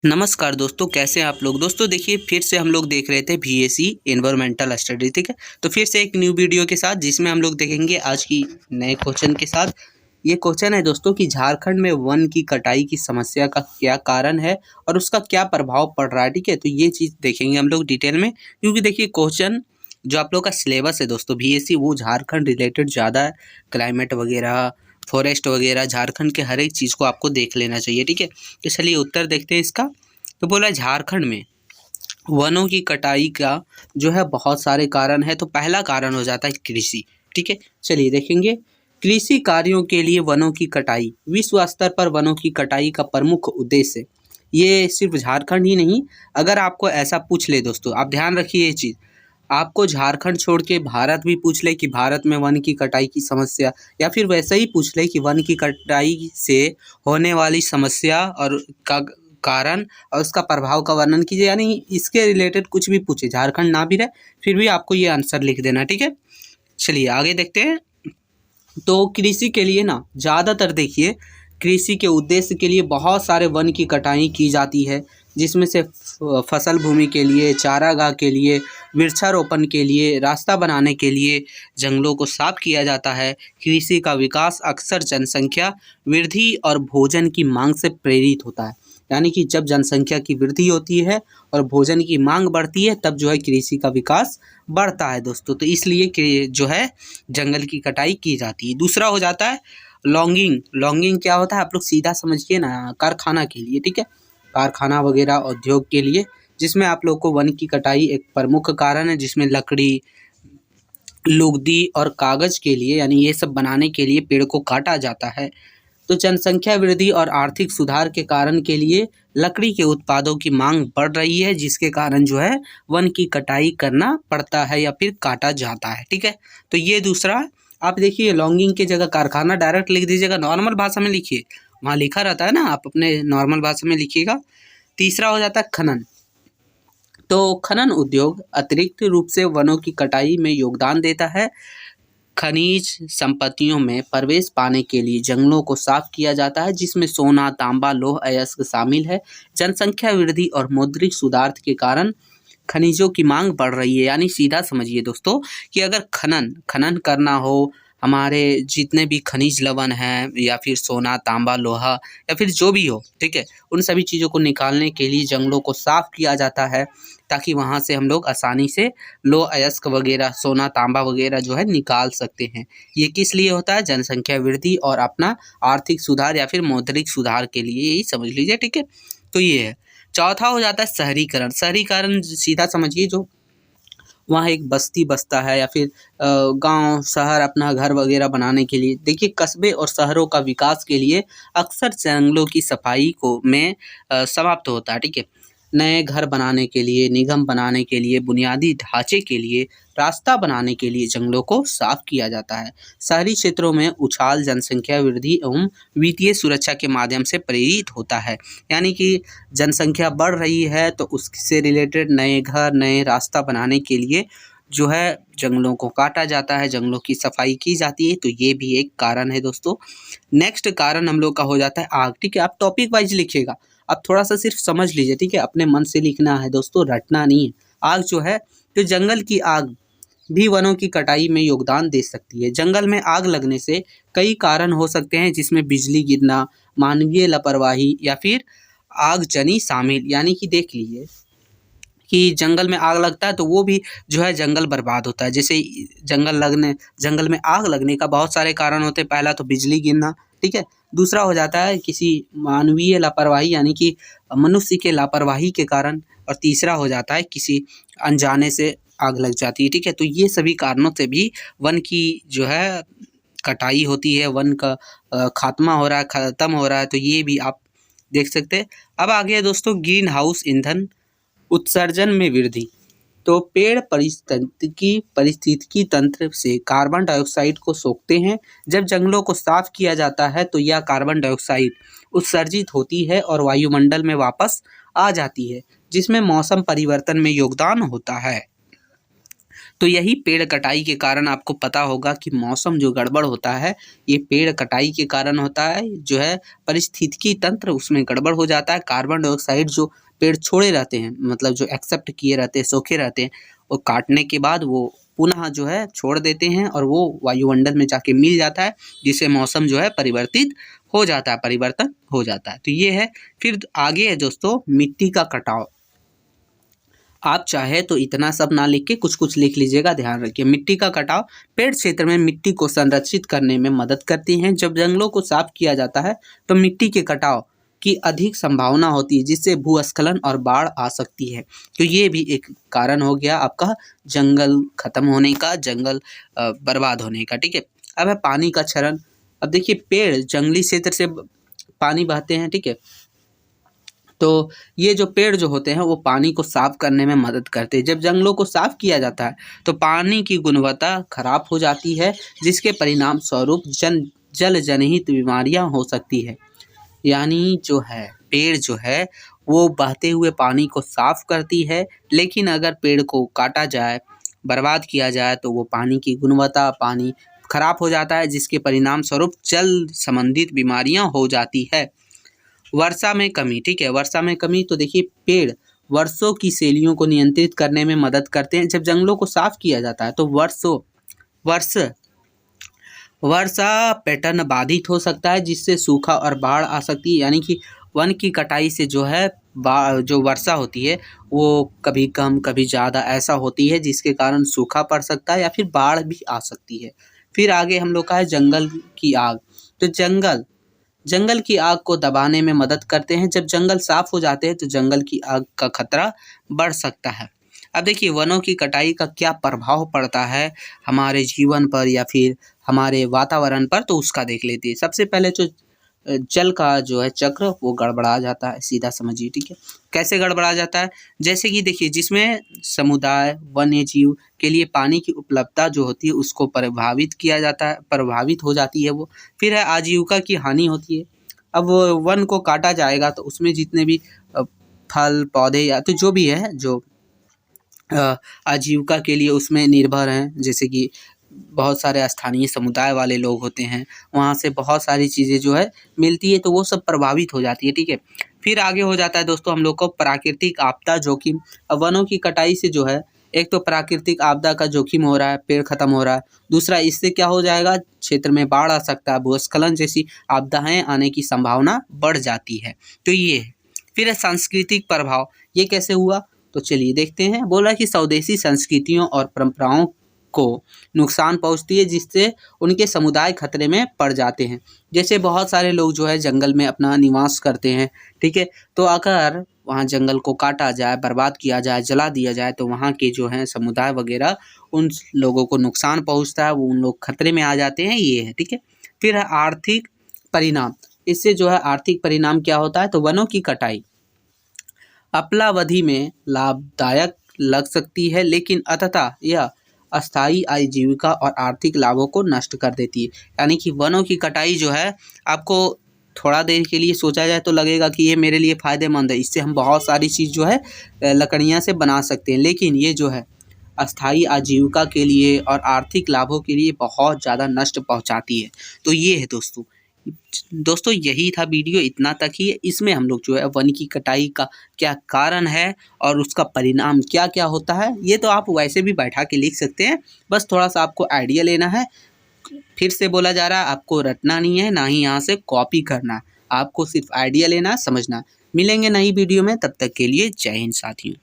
नमस्कार दोस्तों, कैसे हैं आप लोग। दोस्तों देखिए, फिर से हम लोग देख रहे थे बीएससी एनवायरमेंटल स्टडी, ठीक है। तो फिर से एक न्यू वीडियो के साथ जिसमें हम लोग देखेंगे आज की नए क्वेश्चन के साथ। ये क्वेश्चन है दोस्तों कि झारखंड में वन की कटाई की समस्या का क्या कारण है और उसका क्या प्रभाव पड़ रहा है, ठीक है। तो ये चीज़ देखेंगे हम लोग डिटेल में, क्योंकि देखिए क्वेश्चन जो आप लोग का सिलेबस है दोस्तों बीएससी, वो झारखंड रिलेटेड ज़्यादा है। क्लाइमेट वगैरह, फॉरेस्ट वगैरह, झारखंड के हर एक चीज़ को आपको देख लेना चाहिए, ठीक है। तो चलिए उत्तर देखते हैं इसका। तो बोला झारखंड में वनों की कटाई का जो है बहुत सारे कारण है। तो पहला कारण हो जाता है कृषि, ठीक है। चलिए देखेंगे, कृषि कार्यों के लिए वनों की कटाई। विश्व स्तर पर वनों की कटाई का प्रमुख उद्देश्य, ये सिर्फ झारखंड ही नहीं, अगर आपको ऐसा पूछ ले दोस्तों, आप ध्यान रखिए ये चीज़, आपको झारखंड छोड़ के भारत भी पूछ ले कि भारत में वन की कटाई की समस्या, या फिर वैसे ही पूछ ले कि वन की कटाई से होने वाली समस्या और का कारण और उसका प्रभाव का वर्णन कीजिए, यानी इसके रिलेटेड कुछ भी पूछे, झारखंड ना भी रहे फिर भी आपको ये आंसर लिख देना, ठीक है। चलिए आगे देखते हैं। तो कृषि के लिए ना ज़्यादातर देखिए, कृषि के उद्देश्य के लिए बहुत सारे वन की कटाई की जाती है, जिसमें से फसल भूमि के लिए, चारागाह के लिए, वृक्षारोपण के लिए, रास्ता बनाने के लिए जंगलों को साफ किया जाता है। कृषि का विकास अक्सर जनसंख्या वृद्धि और भोजन की मांग से प्रेरित होता है, यानी कि जब जनसंख्या की वृद्धि होती है और भोजन की मांग बढ़ती है तब जो है कृषि का विकास बढ़ता है दोस्तों। तो इसलिए कि जो है जंगल की कटाई की जाती है। दूसरा हो जाता है लॉन्गिंग। लॉन्गिंग क्या होता है, आप लोग सीधा समझिए ना, कारखाना के लिए, ठीक है। कारखाना वगैरह उद्योग के लिए, जिसमें आप लोग को वन की कटाई एक प्रमुख कारण है, जिसमें लकड़ी, लुगदी और कागज के लिए, यानी ये सब बनाने के लिए पेड़ को काटा जाता है। तो जनसंख्या वृद्धि और आर्थिक सुधार के कारण के लिए लकड़ी के उत्पादों की मांग बढ़ रही है, जिसके कारण जो है वन की कटाई करना पड़ता है या फिर काटा जाता है, ठीक है। तो ये दूसरा, आप देखिए लॉन्गिंग की जगह कारखाना डायरेक्ट लिख दीजिएगा, नॉर्मल भाषा में लिखिए, वहाँ लिखा रहता है ना, आप अपने नॉर्मल भाषा में लिखिएगा। तीसरा हो जाता है खनन। तो खनन उद्योग अतिरिक्त रूप से वनों की कटाई में योगदान देता है। खनिज संपत्तियों में प्रवेश पाने के लिए जंगलों को साफ किया जाता है, जिसमें सोना, तांबा, लौह अयस्क शामिल है। जनसंख्या वृद्धि और मौद्रिक सुधार के कारण खनिजों की मांग बढ़ रही है, यानी सीधा समझिए दोस्तों कि अगर खनन करना हो, हमारे जितने भी खनिज लवण हैं या फिर सोना, तांबा, लोहा या फिर जो भी हो, ठीक है, उन सभी चीज़ों को निकालने के लिए जंगलों को साफ किया जाता है, ताकि वहाँ से हम लोग आसानी से लौह अयस्क वगैरह, सोना, तांबा वगैरह जो है निकाल सकते हैं। ये किस लिए होता है, जनसंख्या वृद्धि और अपना आर्थिक सुधार या फिर मौद्रिक सुधार के लिए, यही समझ लीजिए, ठीक है। तो ये है। चौथा हो जाता है शहरीकरण। शहरीकरण सीधा समझिए, जो वहाँ एक बस्ती बसता है या फिर गांव शहर अपना घर वगैरह बनाने के लिए, देखिए कस्बे और शहरों का विकास के लिए अक्सर जंगलों की सफाई को में समाप्त होता है, ठीक है। नए घर बनाने के लिए, निगम बनाने के लिए, बुनियादी ढांचे के लिए, रास्ता बनाने के लिए जंगलों को साफ किया जाता है। शहरी क्षेत्रों में उछाल जनसंख्या वृद्धि एवं वित्तीय सुरक्षा के माध्यम से प्रेरित होता है, यानी कि जनसंख्या बढ़ रही है तो उससे रिलेटेड नए घर, नए रास्ता बनाने के लिए जो है जंगलों को काटा जाता है, जंगलों की सफाई की जाती है। तो ये भी एक कारण है दोस्तों। नेक्स्ट कारण हम लोग का हो जाता है आग, ठीक है। आप टॉपिक वाइज लिखिएगा, आप थोड़ा सा सिर्फ समझ लीजिए, ठीक है, अपने मन से लिखना है दोस्तों, रटना नहीं है। आग जो है, तो जंगल की आग भी वनों की कटाई में योगदान दे सकती है। जंगल में आग लगने से कई कारण हो सकते हैं, जिसमें बिजली गिरना, मानवीय लापरवाही या फिर आगजनी शामिल, यानी कि देख लीजिए कि जंगल में आग लगता है तो वो भी जो है जंगल बर्बाद होता है। जैसे जंगल में आग लगने का बहुत सारे कारण होते हैं। पहला तो बिजली गिरना, ठीक है। दूसरा हो जाता है किसी मानवीय लापरवाही, यानी कि मनुष्य के लापरवाही के कारण। और तीसरा हो जाता है किसी अनजाने से आग लग जाती है, ठीक है। तो ये सभी कारणों से भी वन की जो है कटाई होती है, वन का खात्मा हो रहा है, ख़त्म हो रहा है। तो ये भी आप देख सकते हैं। अब आ गया दोस्तों ग्रीन हाउस ईंधन उत्सर्जन में वृद्धि। तो पेड़ पारिस्थितिकी तंत्र से कार्बन डाइऑक्साइड को सोखते हैं। जब जंगलों को साफ किया जाता है तो यह कार्बन डाइऑक्साइड उत्सर्जित होती है और वायुमंडल में वापस आ जाती है, जिसमें मौसम परिवर्तन में योगदान होता है। तो यही पेड़ कटाई के कारण आपको पता होगा कि मौसम जो गड़बड़ होता है ये पेड़ कटाई के कारण होता है। जो है पारिस्थितिकी तंत्र उसमें गड़बड़ हो जाता है। कार्बन डाइऑक्साइड जो पेड़ छोड़े रहते हैं, मतलब जो एक्सेप्ट किए रहते हैं, सोखे रहते हैं, वो काटने के बाद वो पुनः जो है छोड़ देते हैं और वो वायुमंडल में जाके मिल जाता है, जिससे मौसम जो है परिवर्तन हो जाता है। तो ये है। फिर आगे है दोस्तों मिट्टी का कटाव। आप चाहे तो इतना सब ना लिख के कुछ कुछ लिख लीजिएगा, ध्यान रखिए। मिट्टी का कटाव पेड़ क्षेत्र में मिट्टी को संरक्षित करने में मदद करती हैं। जब जंगलों को साफ किया जाता है तो मिट्टी के कटाव की अधिक संभावना होती है, जिससे भूस्खलन और बाढ़ आ सकती है। तो ये भी एक कारण हो गया आपका जंगल खत्म होने का, जंगल बर्बाद होने का। ठीक है। अब है पानी का क्षरण। अब देखिए पेड़ जंगली क्षेत्र से पानी बहाते हैं। ठीक है। तो ये जो पेड़ जो होते हैं वो पानी को साफ करने में मदद करते हैं। जब जंगलों को साफ किया जाता है तो पानी की गुणवत्ता खराब हो जाती है, जिसके परिणाम स्वरूप जल जनहित बीमारियां हो सकती है। यानी जो है पेड़ जो है वो बहते हुए पानी को साफ करती है, लेकिन अगर पेड़ को काटा जाए, बर्बाद किया जाए तो वो पानी की गुणवत्ता पानी खराब हो जाता है, जिसके परिणाम स्वरूप जल संबंधित बीमारियां हो जाती है। वर्षा में कमी। ठीक है। वर्षा में कमी तो देखिए पेड़ वर्षों की शैलियों को नियंत्रित करने में मदद करते हैं। जब जंगलों को साफ किया जाता है तो वर्षा पैटर्न बाधित हो सकता है, जिससे सूखा और बाढ़ आ सकती है। यानी कि वन की कटाई से जो है जो वर्षा होती है वो कभी कम कभी ज़्यादा ऐसा होती है, जिसके कारण सूखा पड़ सकता है या फिर बाढ़ भी आ सकती है। फिर आगे हम लोग का है जंगल की आग। तो जंगल की आग को दबाने में मदद करते हैं। जब जंगल साफ हो जाते हैं तो जंगल की आग का खतरा बढ़ सकता है। अब देखिए वनों की कटाई का क्या प्रभाव पड़ता है हमारे जीवन पर या फिर हमारे वातावरण पर, तो उसका देख लेते हैं। सबसे पहले तो जल का जो है चक्र वो गड़बड़ा जाता है, सीधा समझिए। ठीक है। कैसे गड़बड़ा जाता है? जैसे कि देखिए जिसमें समुदाय वन्य जीव के लिए पानी की उपलब्धता जो होती है उसको प्रभावित हो जाती है वो। फिर है आजीविका की हानि होती है। अब वो वन को काटा जाएगा तो उसमें जितने भी फल पौधे या तो जो भी है जो आजीविका के लिए उसमें निर्भर हैं, जैसे कि बहुत सारे स्थानीय समुदाय वाले लोग होते हैं, वहाँ से बहुत सारी चीज़ें जो है मिलती है, तो वो सब प्रभावित हो जाती है। ठीक है। फिर आगे हो जाता है दोस्तों हम लोग को प्राकृतिक आपदा जोखिम। अब वनों की कटाई से जो है एक तो प्राकृतिक आपदा का जोखिम हो रहा है, पेड़ खत्म हो रहा है। दूसरा इससे क्या हो जाएगा, क्षेत्र में बाढ़ आ सकता है, भूस्खलन जैसी आपदाएं आने की संभावना बढ़ जाती है। तो ये है। फिर है सांस्कृतिक प्रभाव। ये कैसे हुआ तो चलिए देखते हैं। बोला कि स्वदेशी संस्कृतियों और परंपराओं को नुकसान पहुंचती है, जिससे उनके समुदाय खतरे में पड़ जाते हैं। जैसे बहुत सारे लोग जो है जंगल में अपना निवास करते हैं। ठीक है। तो अगर वहाँ जंगल को काटा जाए, बर्बाद किया जाए, जला दिया जाए तो वहाँ के जो हैं समुदाय वगैरह उन लोगों को नुकसान पहुँचता है, वो उन लोग खतरे में आ जाते हैं। ये है। ठीक है। फिर है आर्थिक परिणाम। इससे जो है आर्थिक परिणाम क्या होता है, तो वनों की कटाई अल्पावधि में लाभदायक लग सकती है, लेकिन अंततः यह अस्थायी आजीविका और आर्थिक लाभों को नष्ट कर देती है। यानी कि वनों की कटाई जो है आपको थोड़ा देर के लिए सोचा जाए तो लगेगा कि ये मेरे लिए फ़ायदेमंद है, इससे हम बहुत सारी चीज़ जो है लकड़ियाँ से बना सकते हैं, लेकिन ये जो है अस्थायी आजीविका के लिए और आर्थिक लाभों के लिए बहुत ज़्यादा नष्ट पहुँचाती है। तो ये है दोस्तों यही था वीडियो, इतना तक ही है। इसमें हम लोग जो है वन की कटाई का क्या कारण है और उसका परिणाम क्या क्या होता है, ये तो आप वैसे भी बैठा के लिख सकते हैं, बस थोड़ा सा आपको आइडिया लेना है। फिर से बोला जा रहा है आपको रटना नहीं है, ना ही यहाँ से कॉपी करना, आपको सिर्फ आइडिया लेना समझना। मिलेंगे नई वीडियो में, तब तक के लिए जय हिंद साथियों।